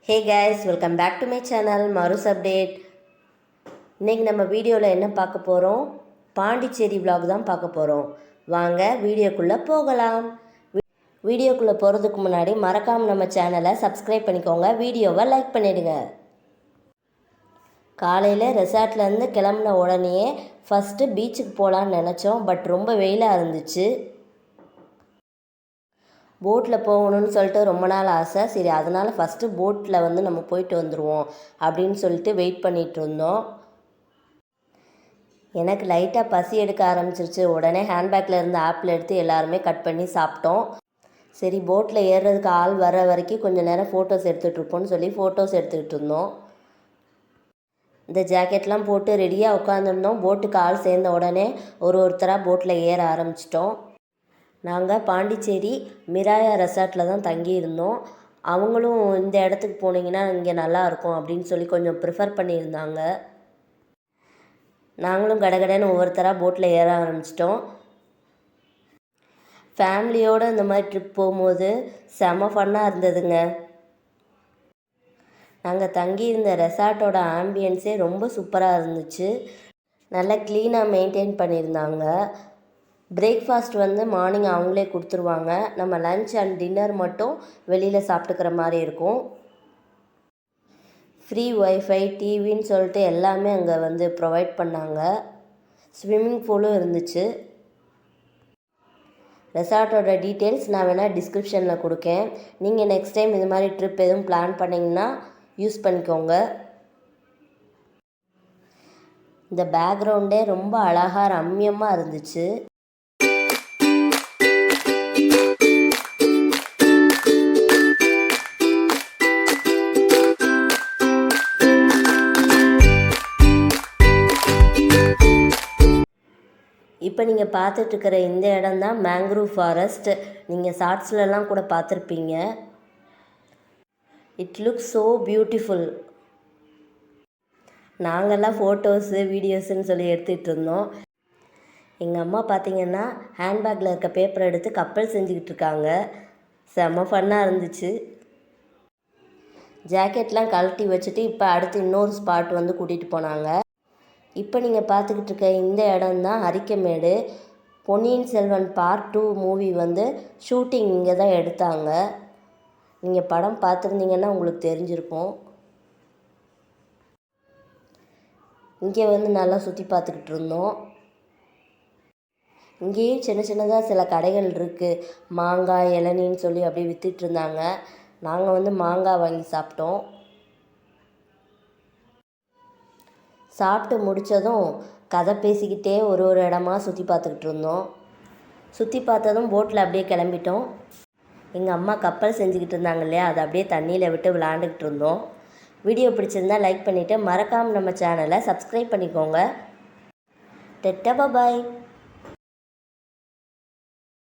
Hey guys, welcome back to my channel Marus Update. இன்னைக்கு நம்ம வீடியோவில் என்ன பார்க்க போகிறோம்? பாண்டிச்சேரி vlog தான் பார்க்க போகிறோம். வாங்க வீடியோக்குள்ளே போகலாம். வீடியோக்குள்ளே போகிறதுக்கு முன்னாடி மறக்காமல் நம்ம சேனலை சப்ஸ்கிரைப் பண்ணிக்கோங்க, வீடியோவை லைக் பண்ணிடுங்க. காலையில் ரெசார்ட்லேருந்து கிளம்புன உடனே ஃபஸ்ட்டு பீச்சுக்கு போகலான்னு நினச்சோம். பட் ரொம்ப வெயிலாக இருந்துச்சு. போட்டில் போகணுன்னு சொல்லிட்டு ரொம்ப நாள் ஆசை. சரி, அதனால் ஃபஸ்ட்டு போட்டில் வந்து நம்ம போயிட்டு வந்துடுவோம் அப்படின்னு சொல்லிட்டு வெயிட் பண்ணிகிட்டு இருந்தோம். எனக்கு லைட்டாக பசி எடுக்க ஆரம்பிச்சிருச்சு. உடனே ஹேண்ட்பேக்கில் இருந்த ஆப்பிள் எடுத்து எல்லாருமே கட் பண்ணி சாப்பிட்டோம். சரி, போட்டில் ஏறுறதுக்கு ஆள் வர வரைக்கும் கொஞ்சம் நேரம் ஃபோட்டோஸ் எடுத்துகிட்ருப்போன்னு சொல்லி ஃபோட்டோஸ் எடுத்துக்கிட்டு இருந்தோம். இந்த ஜாக்கெட்லாம் போட்டு ரெடியாக உட்காந்துருந்தோம். போட்டுக்கு ஆள் சேர்ந்த உடனே ஒருத்தராக போட்டில் ஏற ஆரம்பிச்சிட்டோம். நாங்கள் பாண்டிச்சேரி மிராயா ரெசார்ட்டில் தான் தங்கியிருந்தோம். அவங்களும் இந்த இடத்துக்கு போனீங்கன்னா இங்கே நல்லாயிருக்கும் அப்படின்னு சொல்லி கொஞ்சம் ப்ரிஃபர் பண்ணியிருந்தாங்க. நாங்களும் கடகடன்னு ஒவ்வொருத்தராக போட்டில் ஏற ஆரம்பிச்சிட்டோம். ஃபேமிலியோடு இந்த மாதிரி ட்ரிப் போகும்போது செம ஃபன்னாக இருந்ததுங்க. நாங்கள் தங்கியிருந்த ரெசார்ட்டோட ஆம்பியன்ஸே ரொம்ப சூப்பராக இருந்துச்சு. நல்லா க்ளீனாக மெயின்டைன் பண்ணியிருந்தாங்க. பிரேக்ஃபாஸ்ட் வந்து மார்னிங் அவங்களே கொடுத்துருவாங்க. நம்ம லன்ச் அண்ட் டின்னர் மட்டும் வெளியில் சாப்பிட்டுக்கிற மாதிரி இருக்கும். ஃப்ரீ ஒய்ஃபை, டிவின்னு சொல்லிட்டு எல்லாமே அங்கே வந்து ப்ரொவைட் பண்ணாங்க. ஸ்விம்மிங் பூலும் இருந்துச்சு. ரெசார்ட்டோட டீட்டெயில்ஸ் நான் வேணால் டிஸ்கிரிப்ஷனில் கொடுக்கேன். நீங்கள் நெக்ஸ்ட் டைம் இது மாதிரி ட்ரிப் எதுவும் பிளான் பண்ணிங்கன்னா யூஸ் பண்ணிக்கோங்க. இந்த பேக்ரவுண்டே ரொம்ப அழகாக ரம்மியமாக இருந்துச்சு. இப்போ நீங்கள் பார்த்துட்ருக்கிற இந்த இடம் தான் மேங்க்ரூவ் ஃபாரஸ்ட். நீங்கள் ஷார்ட்ஸ்லலாம் கூட பார்த்துருப்பீங்க. It looks so beautiful. நாங்கள்லாம் ஃபோட்டோஸு வீடியோஸுன்னு சொல்லி எடுத்துகிட்டு இருந்தோம். எங்கள் அம்மா பார்த்திங்கன்னா ஹேண்ட்பேக்கில் இருக்க பேப்பர் எடுத்து கப்பல் செஞ்சுக்கிட்டு இருக்காங்க. செம்ம ஃபன்னாக இருந்துச்சு. ஜாக்கெட்லாம் கழட்டி வச்சுட்டு இப்போ அடுத்து இன்னொரு ஸ்பாட் வந்து கூட்டிகிட்டு போனாங்க. இப்போ நீங்கள் பார்த்துக்கிட்டு இருக்க இந்த இடம் தான் அரிக்கமேடு. பொன்னியின் செல்வன் பார்ட் 2 மூவி வந்து ஷூட்டிங் இங்கே தான் எடுத்தாங்க. நீங்கள் படம் பார்த்துருந்தீங்கன்னா உங்களுக்கு தெரிஞ்சிருக்கும். இங்கே வந்து நல்லா சுற்றி பார்த்துக்கிட்டு இருந்தோம். இங்கேயும் சின்ன சின்னதாக சில கடைகள் இருக்குது. மாங்காய், இளநின்னு சொல்லி அப்படியே விற்றுட்டு இருந்தாங்க. நாங்கள் வந்து மாங்காய் வாங்கி சாப்பிட்டோம். சாப்பிட்டு முடித்ததும் கதை பேசிக்கிட்டே ஒரு இடமா சுற்றி பார்த்துக்கிட்டு இருந்தோம். சுற்றி பார்த்ததும் போட்டில் அப்படியே கிளம்பிட்டோம். எங்கள் அம்மா கப்பல் செஞ்சுக்கிட்டு இருந்தாங்க இல்லையா, அதை அப்படியே தண்ணியில் விட்டு விளாண்டுக்கிட்டு இருந்தோம். வீடியோ பிடிச்சிருந்தா லைக் பண்ணிவிட்டு மறக்காமல் நம்ம சேனலை சப்ஸ்கிரைப் பண்ணிக்கோங்க. டெட்டா பாய்.